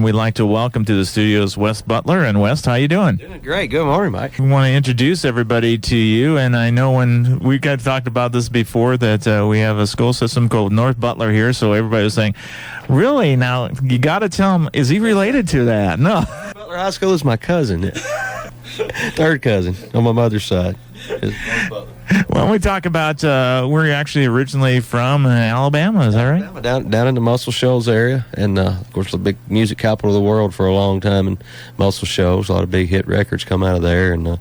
we'd like to welcome to the studios Wes Butler. And Wes, how you doing? Doing great. Good morning, Mike. We want to introduce everybody to you, and I know when we got talked about this before that we have a school system called North Butler here, so everybody was saying, really? Now, you got to tell him, is he related to that? No. Butler High School is my cousin. Third cousin on my mother's side. Well, we talk about where you're actually originally from, Alabama, is that right? Down in the Muscle Shoals area, and of course the big music capital of the world for a long time in Muscle Shoals. A lot of big hit records come out of there, and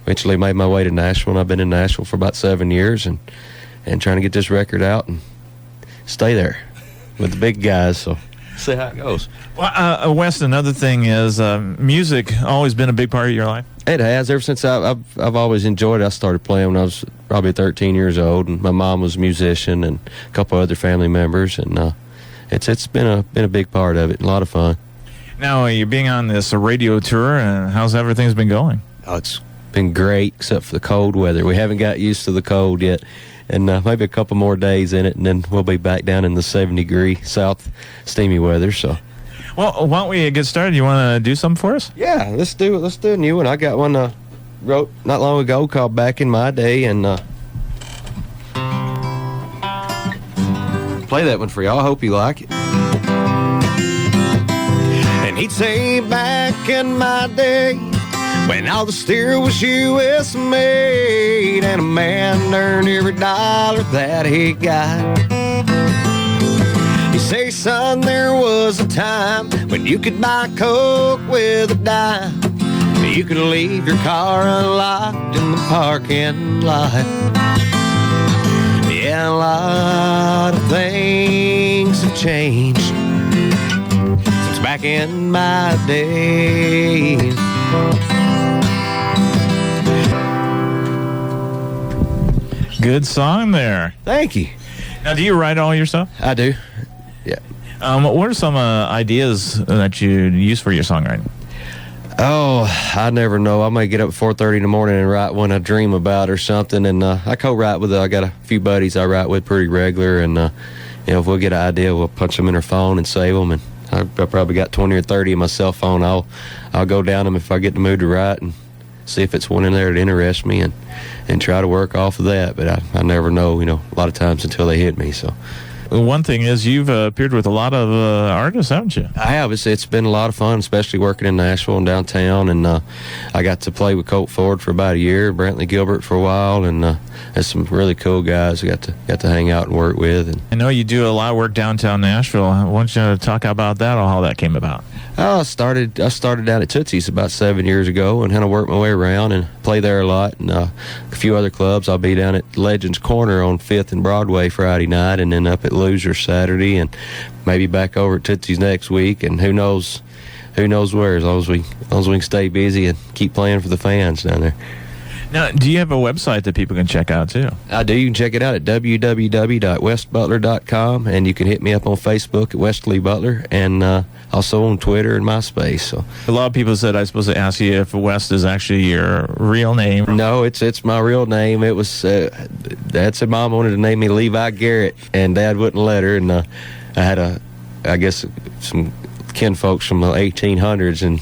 eventually made my way to Nashville, and I've been in Nashville for about 7 years, and trying to get this record out and stay there with the big guys, so see how it goes. Well, Wes, another thing is music always been a big part of your life? It has. Ever since I've always enjoyed it. I started playing when I was probably 13 years old, and my mom was a musician, and a couple other family members, and it's been a big part of it. A lot of fun. Now you're being on this radio tour, and how's everything's been going? Oh, it's been great, except for the cold weather. We haven't got used to the cold yet, and maybe a couple more days in it, and then we'll be back down in the 70-degree south steamy weather. So. Well, why don't we get started? You want to do something for us? Yeah, let's do a new one. I got one wrote not long ago called Back in My Day, and play that one for y'all. I hope you like it. And he'd say, back in my day, when all the steel was U.S. made, and a man earned every dollar that he got. You say, son, there was a time when you could buy Coke with a dime. You could leave your car unlocked in the parking lot. Yeah, a lot of things have changed since back in my day. Good song there. Thank you. Now, do you write all your stuff? I do. Yeah. What are some ideas that you use for your songwriting? Oh, I never know. I may get up at 4:30 in the morning and write one I dream about or something, and I co-write with I got a few buddies I write with pretty regular, and if we'll get an idea, we'll punch them in our phone and save them, and I probably got 20 or 30 in my cell phone. I'll go down them if I get in the mood to write and see if it's one in there that interests me, and try to work off of that, but I never know, a lot of times until they hit me, so. One thing is you've appeared with a lot of artists, haven't you? I have. It's been a lot of fun, especially working in Nashville and downtown. And I got to play with Colt Ford for about a year, Brantley Gilbert for a while, and there's some really cool guys I got to hang out and work with. And I know you do a lot of work downtown Nashville. Why don't you talk about that or how that came about? I started down at Tootsie's about 7 years ago and kind of worked my way around and play there a lot, and a few other clubs. I'll be down at Legends Corner on 5th and Broadway Friday night, and then up at Loser Saturday, and maybe back over at Tootsie's next week, and who knows where, as long as we can stay busy and keep playing for the fans down there. Now, do you have a website that people can check out too? I do. You can check it out at www.westbutler.com, and you can hit me up on Facebook at Wesley Butler, and also on Twitter and MySpace. So a lot of people said I was supposed to ask you if West is actually your real name. No, it's my real name. It was Dad said Mom wanted to name me Levi Garrett, and Dad wouldn't let her. And I had I guess some kinfolks from the 1800s, and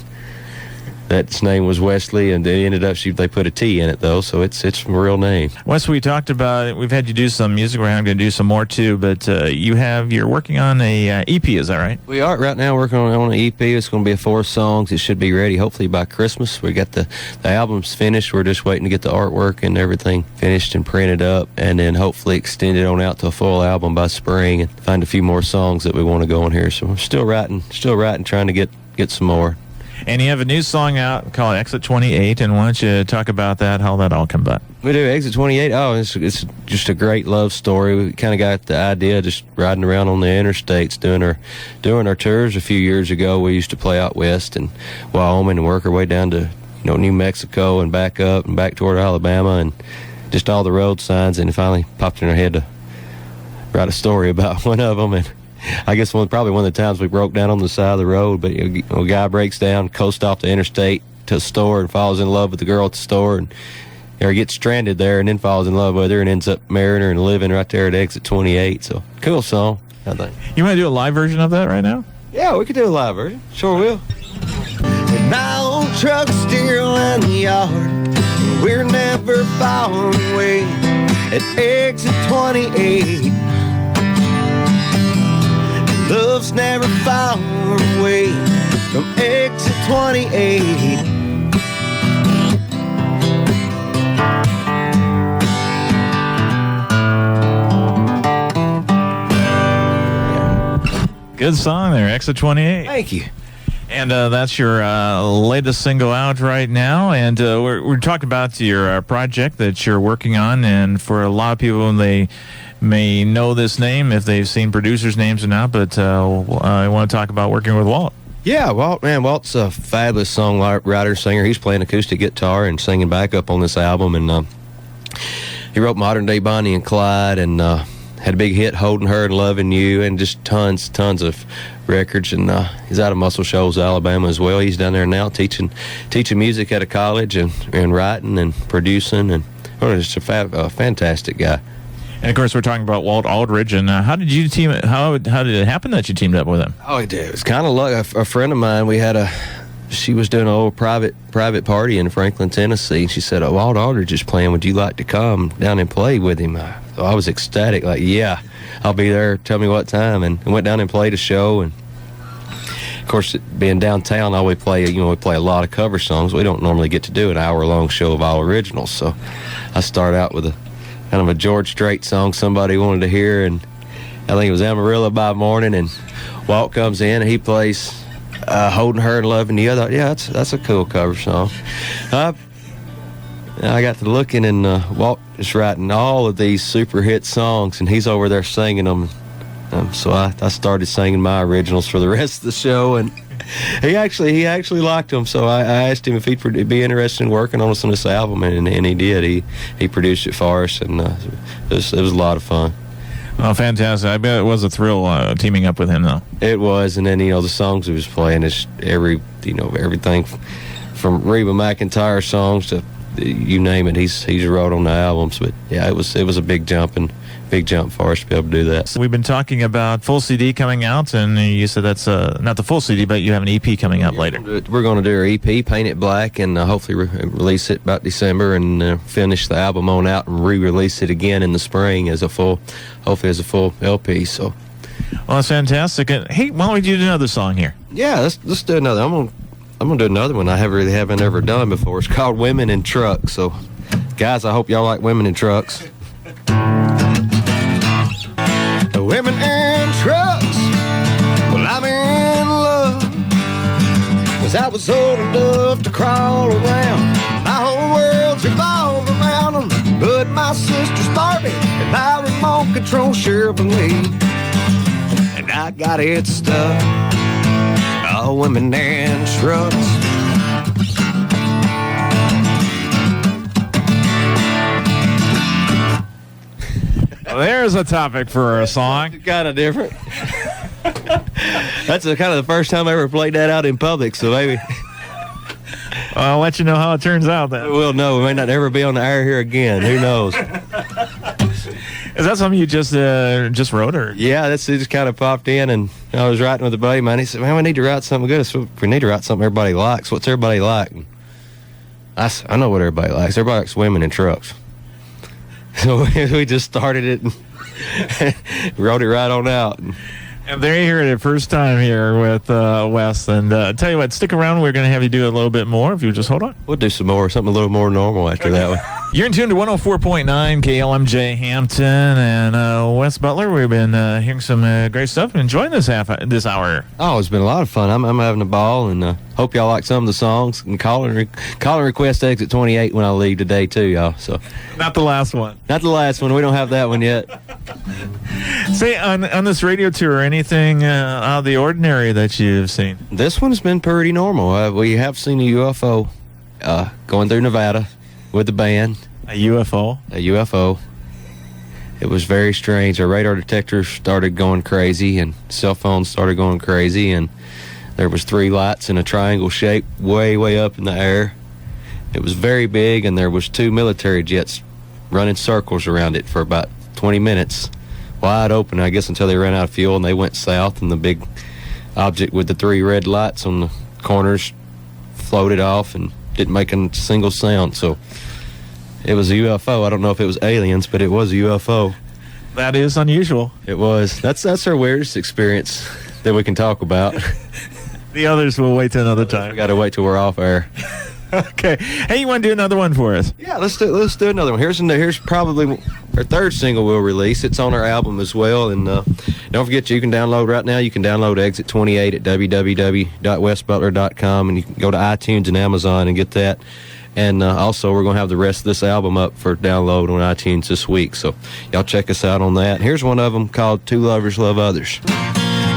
that name was Wesley, and they ended up they put a T in it though, so it's my real name. Wes, we talked about we've had you do some music. We're going to do some more too, but you're working on a EP, is that right? We are right now working on an EP. It's going to be 4 songs. It should be ready hopefully by Christmas. We got the album's finished. We're just waiting to get the artwork and everything finished and printed up, and then hopefully extend it on out to a full album by spring and find a few more songs that we want to go in here. So I'm still writing, trying to get some more. And you have a new song out called Exit 28, and why don't you talk about that, how that all came about? We do. Exit 28, it's just a great love story. We kind of got the idea just riding around on the interstates doing our tours a few years ago. We used to play out west in Wyoming and work our way down to New Mexico and back up and back toward Alabama, and just all the road signs, and it finally popped in our head to write a story about one of them. And I guess probably one of the times we broke down on the side of the road, but a guy breaks down, coasts off the interstate to a store and falls in love with the girl at the store, and or gets stranded there and then falls in love with her and ends up marrying her and living right there at Exit 28. So cool song, I think. You want to do a live version of that right now? Yeah, we could do a live version. Sure will. And my old truck's still in the yard. We're never far away at exit 28. And love's never far away from exit 28. Good song there, Exit 28. Thank you. And that's your latest single out right now. And we're talking about your project that you're working on. And for a lot of people, they may know this name if they've seen producers' names or not. But I want to talk about working with Walt. Yeah, Walt's a fabulous songwriter, singer. He's playing acoustic guitar and singing backup on this album. And he wrote Modern Day Bonnie and Clyde and had a big hit, Holding Her and Loving You, and just tons of records. And he's out of Muscle Shoals, Alabama as well. He's down there now teaching music at a college and writing and producing. And just a fantastic guy. And of course, we're talking about Walt Aldridge. And how did you team? How did it happen that you teamed up with him? Oh, it did. It was kind of luck. A friend of mine, she was doing a little private party in Franklin, Tennessee. She said, Walt Aldridge is playing. Would you like to come down and play with him? So I was ecstatic. Like, yeah, I'll be there. Tell me what time. And I went down and played a show. And of course, being downtown, we play a lot of cover songs. We don't normally get to do an hour-long show of all originals. So I start out with a kind of a George Strait song somebody wanted to hear. And I think it was Amarillo by Morning. And Walt comes in and he plays Holding Her and Loving You. I thought, yeah, that's a cool cover song. I got to looking, and Walt is writing all of these super hit songs, and he's over there singing them. So I started singing my originals for the rest of the show, and he actually liked them. So I asked him if he'd be interested in working on us on this album, and he did. He produced it for us, and it was a lot of fun. Oh, fantastic. I bet it was a thrill teaming up with him, though. It was, and then, the songs he was playing is everything from Reba McEntire songs to you name it. He's wrote on the albums. But yeah, it was a big jump for us to be able to do that. So we've been talking about full CD coming out, and you said that's not the full CD, but you have an EP coming out later. We're going to do our EP, Paint It Black, and hopefully release it about December, and finish the album on out and re-release it again in the spring hopefully as a full LP. So, well, that's fantastic. And hey, why don't we do another song here? Yeah, let's do another. I'm gonna do another one I haven't ever done before. It's called Women in Trucks. So, guys, I hope y'all like Women in Trucks. Women and trucks, well, I'm in love, 'cause I was old enough to crawl around. My whole world's revolved around them, but my sister's Barbie and my remote control Chevrolet, and I got it stuck. Oh, women and trucks. Well, there's a topic for a song. Kind of different. That's kind of the first time I ever played that out in public, so maybe. I'll let you know how it turns out then. We'll know. We may not ever be on the air here again. Who knows? Is that something you just wrote, or? Yeah, it just kind of popped in, and I was writing with a buddy of mine. He said, man, we need to write something good. So we need to write something everybody likes. What's everybody like? And I know what everybody likes. Everybody likes women in trucks. So we just started it and wrote it right on out. And there you hear it first time here with Wes. And tell you what, stick around. We're going to have you do a little bit more if you just hold on. We'll do some more, something a little more normal after that one. You're in tune to 104.9 KLMJ Hampton, and Wes Butler. We've been hearing some great stuff and enjoying this hour. Oh, it's been a lot of fun. I'm having a ball, and hope y'all like some of the songs. And call and request exit 28 when I leave today too, y'all. So not the last one. Not the last one. We don't have that one yet. Say on this radio tour, anything out of the ordinary that you've seen? This one's been pretty normal. We have seen a UFO going through Nevada with the band. A UFO? A UFO. It was very strange. Our radar detectors started going crazy, and cell phones started going crazy, and there was 3 lights in a triangle shape way up in the air. It was very big, and there was 2 military jets running circles around it for about 20 minutes, wide open, I guess, until they ran out of fuel and they went south, and the big object with the 3 red lights on the corners floated off and didn't make a single sound. So it was a UFO. I don't know if it was aliens, but it was a UFO. That is unusual. It was. That's our weirdest experience that we can talk about. The others will wait till another time. We got to wait till we're off air. Okay. Hey, you want to do another one for us? Yeah, let's do another one. Here's probably our 3rd single we'll release. It's on our album as well. And don't forget, you can download right now. You can download Exit 28 at www.westbutler.com, and you can go to iTunes and Amazon and get that. And also, we're going to have the rest of this album up for download on iTunes this week. So y'all check us out on that. Here's one of them called Two Lovers Love Others.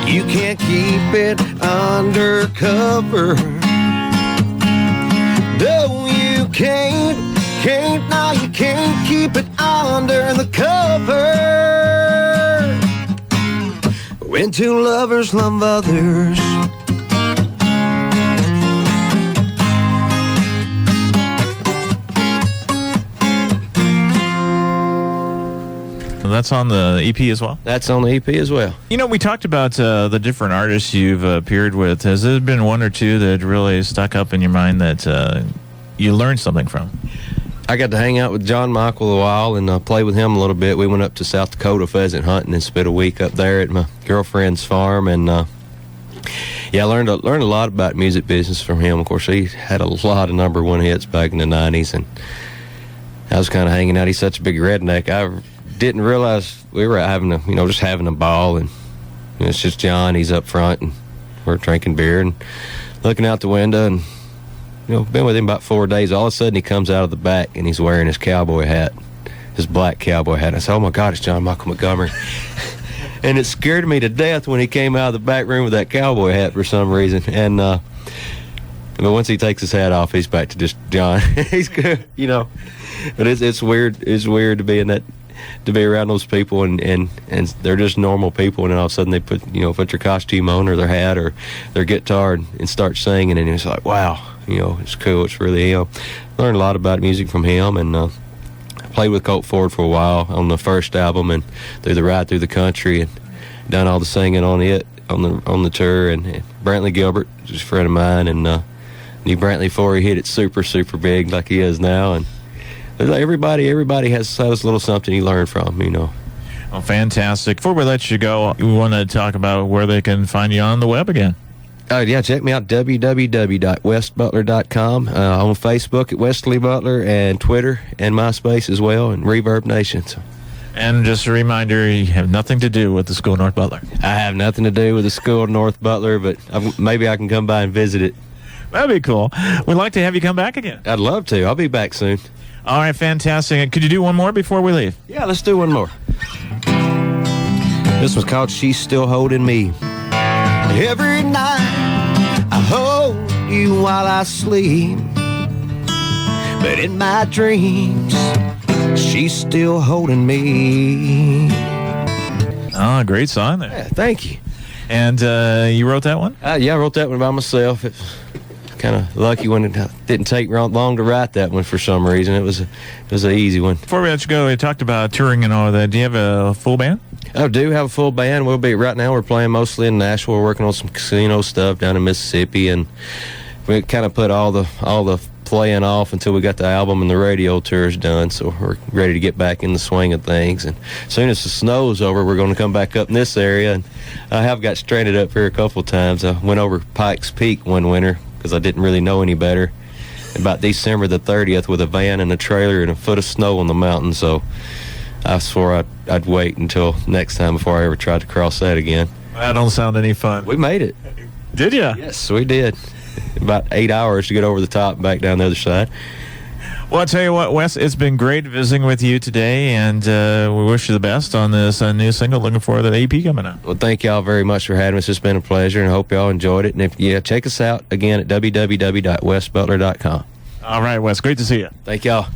You can't keep it undercover. No, you can't, no, you can't keep it under the cover. When two lovers love others. That's on the EP as well? That's on the EP as well. You know, we talked about the different artists you've appeared with. Has there been one or two that really stuck up in your mind that you learned something from? I got to hang out with John Michael a while and play with him a little bit. We went up to South Dakota pheasant hunting and spent a week up there at my girlfriend's farm. And yeah, I learned a lot about music business from him. Of course, he had a lot of #1 hits back in the 90s, and I was kind of hanging out. He's such a big redneck. I didn't realize we were having a ball, and it's just John. He's up front, and we're drinking beer and looking out the window, and been with him about 4 days. All of a sudden, he comes out of the back, and he's wearing his cowboy hat, his black cowboy hat. I said, "Oh my God, it's John Michael Montgomery!" And it scared me to death when he came out of the back room with that cowboy hat for some reason. And but once he takes his hat off, he's back to just John. He's good, But it's weird. It's weird to be around those people, and they're just normal people, and then all of a sudden they put their costume on or their hat or their guitar and start singing, and it's like, wow, it's cool. It's really him. Learned a lot about music from him, and I played with Colt Ford for a while on the first album and through the ride through the country, and done all the singing on it on the tour. And Brantley Gilbert, just a friend of mine, and knew Brantley before he hit it super big like he is now, and everybody has a little something you learn from, Well, fantastic. Before we let you go, we want to talk about where they can find you on the web again. Yeah, check me out, www.westbutler.com, on Facebook at Wesley Butler, and Twitter and MySpace as well, and Reverb Nation. So. And just a reminder, you have nothing to do with the school of North Butler. I have nothing to do with the school of North Butler, but maybe I can come by and visit it. That'd be cool. We'd like to have you come back again. I'd love to. I'll be back soon. All right, fantastic. Could you do one more before we leave? Yeah, let's do one more. This was called She's Still Holding Me. Every night I hold you while I sleep, but in my dreams she's still holding me. Oh, great song there. Yeah, thank you. And you wrote that one? Yeah, I wrote that one by myself. It's kind of lucky when it didn't take long to write that one for some reason. It was an easy one. Before we let you go, we talked about touring and all that. Do you have a full band? I do have a full band. Right now we're playing mostly in Nashville. We're working on some casino stuff down in Mississippi, and we kind of put all the playing off until we got the album and the radio tours done. So we're ready to get back in the swing of things. And as soon as the snow's over, we're going to come back up in this area. And I have got stranded up here a couple of times. I went over Pikes Peak one winter because I didn't really know any better. About December the 30th with a van and a trailer and a foot of snow on the mountain. So I swore I'd wait until next time before I ever tried to cross that again. That don't sound any fun. We made it. Did you? Yes, we did. About 8 hours to get over the top and back down the other side. Well, I'll tell you what, Wes, it's been great visiting with you today, and we wish you the best on this new single. Looking forward to the EP coming out. Well, thank y'all very much for having us. It's been a pleasure, and I hope y'all enjoyed it. And check us out again at www.westbutler.com. All right, Wes, great to see you. Thank y'all.